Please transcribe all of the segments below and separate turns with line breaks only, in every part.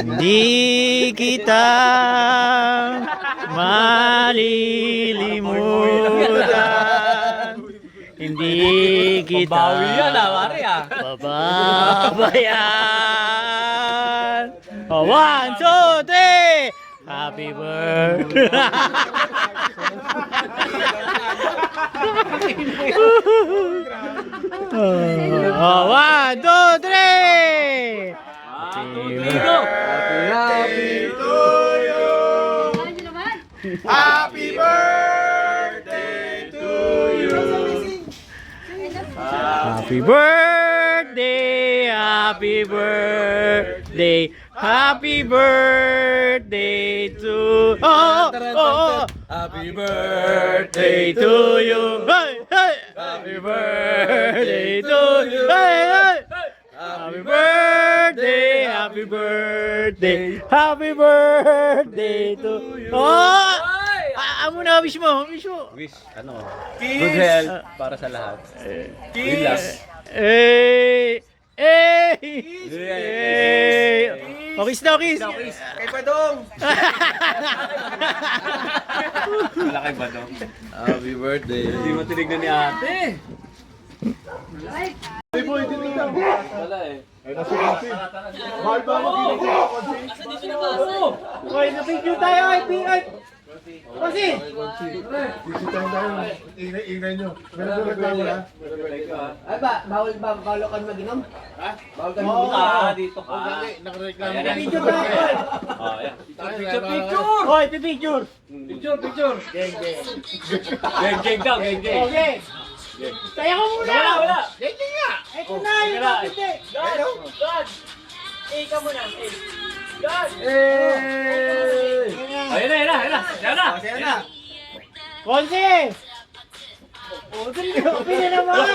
Hindi kita malilimutan. Hindi kita
Bawi yan pare
babayan. Oh, 1, 2, 3. Happy birthday. Oh, 1, 2, 3.
Happy
to you. Happy birthday to you.
Happy birthday, happy birthday, happy birthday to
Happy
birthday to you. Hey, hey. Happy birthday to you. Hey, hey. Happy birthday, happy birthday, happy birthday to you. Oh! Muna, wish mo, wish mo.
Wish, good health para sa lahat.
Kiss! Eh! Eh! Eh! O, kiss daw, kiss!
Kay Padong.
Malaki ba to? Happy birthday. Hindi mo tinignan ni ate. Wala eh.
Mahal ba mo?
Hoy, na-picture tayo, ay, kasi!
Ingay nyo. Meron ba reklamo na?
Ay ba, bawal ka mag-inom? Ha? Bawal ka
Oo,
mag-inom?
Dito ka.
Nakareklamo
Ayan,
na.
Picture tayo, hoy!
Picture!
Hoy, picture!
Picture! Geng daw, geng.
Okay! Kaya ko muna!
Wala!
Ito na, yung kapite!
God! Ika mo na, God! Ayun na!
Konsi! O, sige na naman!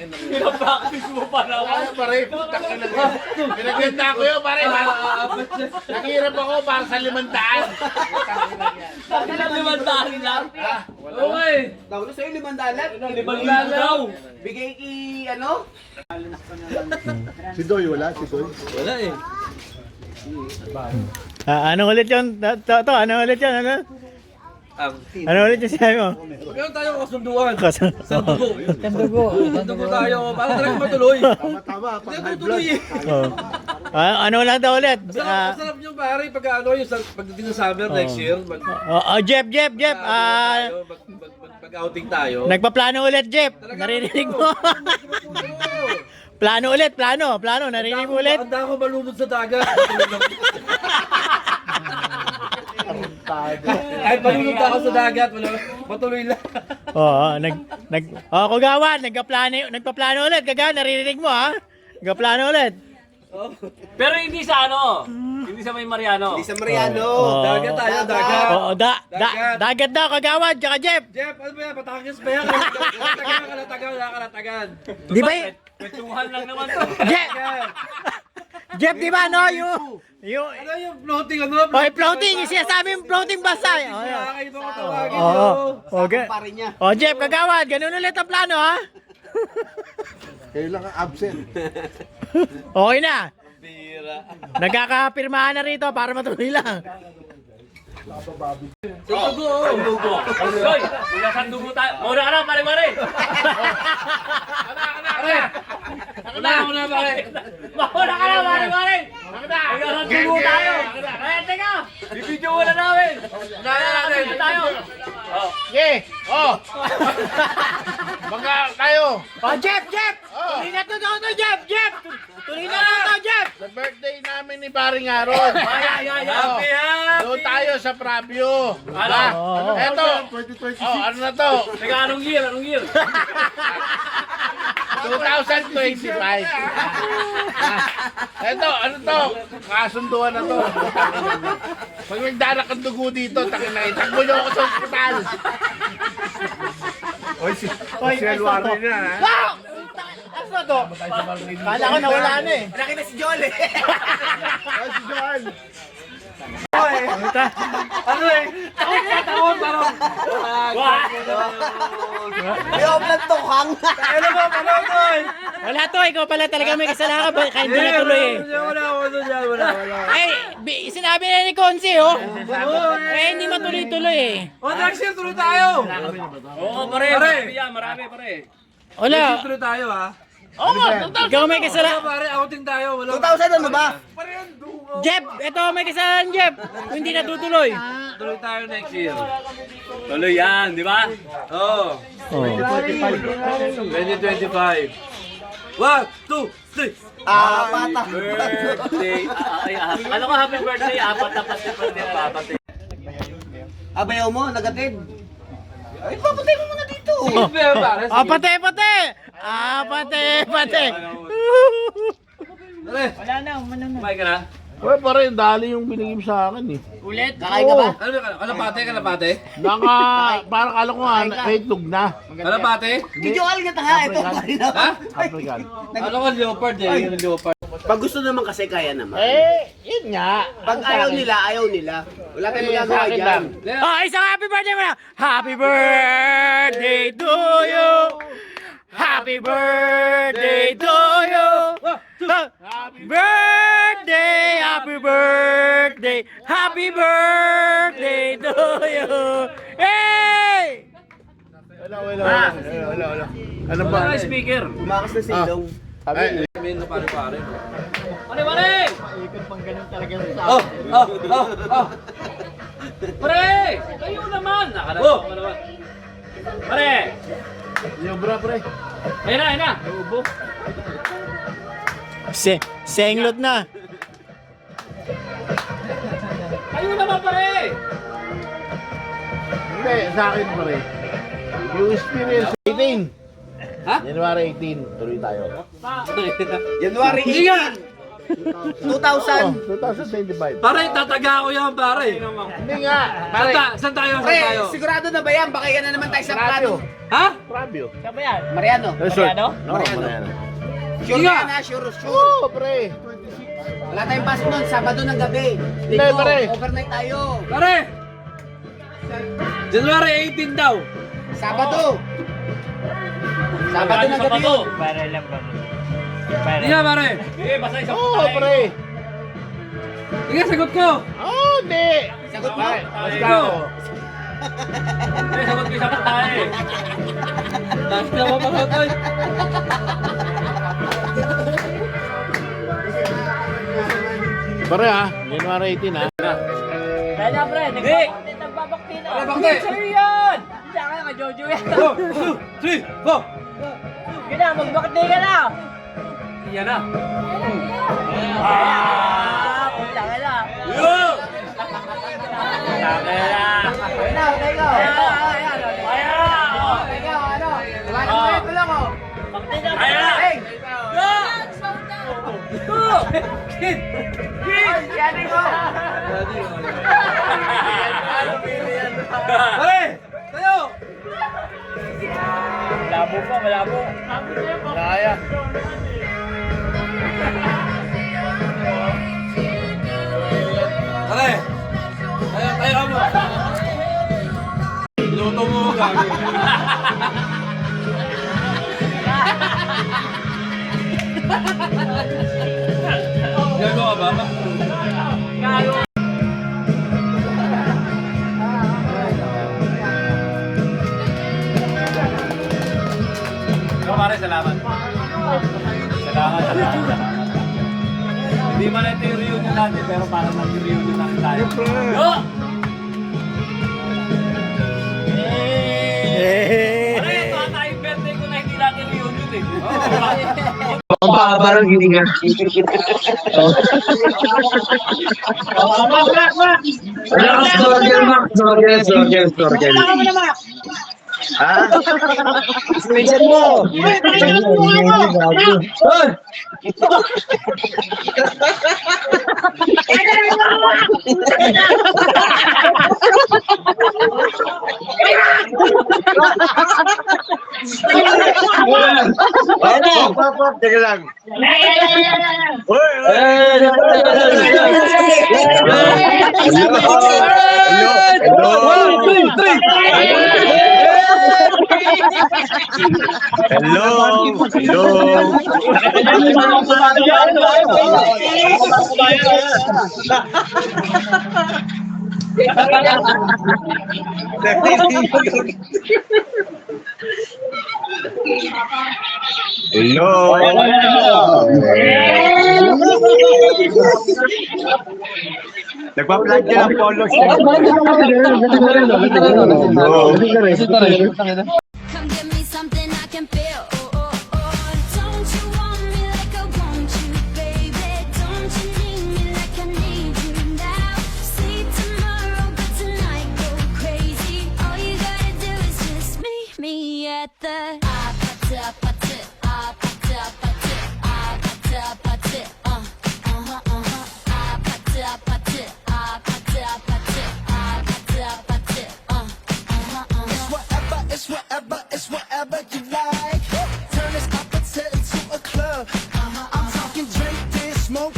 Pinapractice mo pa naman.
Pare, putang ina ko. Pinaganda ko yun, pare. Naghirap ako para sa 500.
Limandahan lang. Okay.
Tawag na sa'yo, 500.
Limandahan daw.
Bigay ano?
Si Doy, wala? Si Doy?
Wala eh.
Ano ulit yun? Ano ulit yun? Ano ulit yung sinabi mo?
Huwag lang tayo kasunduan.
Sandugo.
Sandugo tayo. Para talagang matuloy.
Tama, pang
Hindi
high blood.
tutuloy eh.
Oh. Ano lang daw ulit?
Masarap yung pare pag yung pagdating ng summer next year.
Jeff.
Pag-outing tayo.
Nagpaplano ulit, Jeff. Narinig mo? Plano ulit, plano. Narinig mo ulit?
Handa ako malunod sa dagat. Ay, malunod ako sa dagat. Matuloy lang.
Kagawan, nagpaplano ulit. Kagawan, naririnig mo, ha? Nagpaplano ulit.
Pero hindi sa hindi sa may Mariano.
Hindi sa Mariano.
Dagat tayo, dagat.
Dagat daw, Kagawan, tsaka Jeff.
Jeff, ano ba yan? Batangas ba yan? Kalatagan.
Di ba
Kwentuhan lang naman to.
Jeff, di ba, no? Yung
Ano yung floating
floating, yung sinasabi yung floating basta.
Nakakaiba ko tawagin.
Okay.
Pa rin niya.
Jeff, Kagawan, ganun ulit ang plano, ha?
Kayo lang ang absent.
Okay na.
Bira.
Nagkakapirmahan na rito para matuloy lang.
Sandugo. Hoy, sandugo tayo. Mauna ka na, pare. Mauna pare. Mauna ka na, pare. Sandugo tayo. Kaya teka, bibidyo mo na namin. Natin tayo.
Okay. Mga kayo.
Jeff! Tuloy na to, Jeff! Tuloy na to, Jeff!
Sa birthday namin ni Paring Aaron.
Happy.
Doon tayo sa Pravio.
Ano?
Eto. 2026. Ano na to?
Teka, anong year?
2025. Eto, ano to? Kasunduan na to. Pag nagdanak ang dugo dito, takbo nyo ako sa ospital. Si Elwaro na, ha?
Ano na to? Kala ko nawala na eh.
Nakita si Joel eh.
Si Joan.
Oy,
Ano eh? Ako tatawan parang.
May oplan to, Kang.
Ano ba? Ano to eh?
Wala to, ikaw pala talaga may kasalanan ka, kaya hindi natuloy eh.
Wala.
Ay, sinabi na ni Konsi, oh. Eh, hindi matuloy-tuloy eh.
O, next year tuloy tayo. Oo, pare. Marami pare.
Wala.
Tuloy tayo ha.
Ikaw may kasalanan.
Pare, outing tayo.
2,000 ano ba?
Jeff, ito may kasalanan, Jeff. Kung hindi natutuloy.
Tuloy tayo next year. Tuloy yan, di ba? Oo. 2025. 1, 2, 3.
Pata.
Birthday. Ano ka happy birthday? Apat na birthday.
Abayaw mo, nagatid. Ay, papatay mo muna dito.
Pate.
Wala na, umano ka na.
Uy, pare, dali yung binigim sa akin eh.
Ulit.
Kakain ka ba?
Kalapate?
Parang alam ko nga, itlog na.
Kalapate?
Video call nga tanga. Ito pa rin ako.
African.
Ano ka, leopard eh? Yung leopard.
Pag gusto naman kasi kaya naman.
Yun nga.
Pag ayaw nila. Wala tayong magagawa
sa akin
dyan.
lang.
Oh, isang happy birthday mo na. Happy birthday to you. Happy birthday to you. Happy birthday to you. Hey!
Wala. Ano ba?
Ano speaker?
Bumakas na silong.
Ay,
Sabihin na pare. Pare!
Oh.
Pare! Kayo naman! Nakalaman ka naman. Pare!
Yobra, pre.
Ayun na! Ubo.
Senglot na.
Kayo naman pare!
Hindi, sa akin, pare. Yung experience, 18.
Ha?
January 18, tuloy tayo.
January 18. 2000.
2025.
Pare, tataga ko yan pare.
Hindi nga, pare.
Saan tayo?
Pre, sigurado na ba yan? Baka yan na naman tayo sa plano.
Ha?
Fabio.
Mariano.
Resort. No,
Mariano.
Mariano.
Sure
Hindi
ka
nga.
na, sure.
Oo, pre.
Wala tayong pasok nun, Sabado ng gabi.
Hindi, pare.
Overnight tayo.
Pare! January 18 daw.
Sabado. Sabado ng gabi yun.
Hindi nga pare. Sige, basta isang
Oo, pre.
Sige, sagot ko.
Oo, hindi.
Sagot mo?
Basta ako.
Sige, sagot ko isang patahe. Tapos na mo pagkakot.
Pare ha, January 18 ha.
Kaya pre, nagbabakti na.
Pare, bakti.
Sa'yo yan. Hindi ka ka, Jojo yan.
2, 3, 4.
Gina, magbakti ka na.
Yan na.
Punta ka na.
Yo!
Teka. Ito lang oh.
Ayan na.
Hey!
Kid!
Yan ko.
Pare! Tayo!
Malabo.
Kaya.
Pare! Tayo mo! Luto mo gago. Gago ka ba? Pare, salamat. Salamat. Hindi man ito yung reunion natin, pero parang nag-reunion natin tayo. Yo! Pare, ito ata yung birthday ko na hindi natin reunion eh.
Parang hindi nga. Sorgen. Ha? Special mo. Teka lang. Nagpa-plug ka ng polo.
Come give me something I can feel. Don't you want me like I want you, baby? Don't you need me like I need you now? Sleep tomorrow, but tonight go crazy. All you gotta do is just meet me at the
It's whatever you like. Turn this opposite into a club. I'm talking drink this, smoke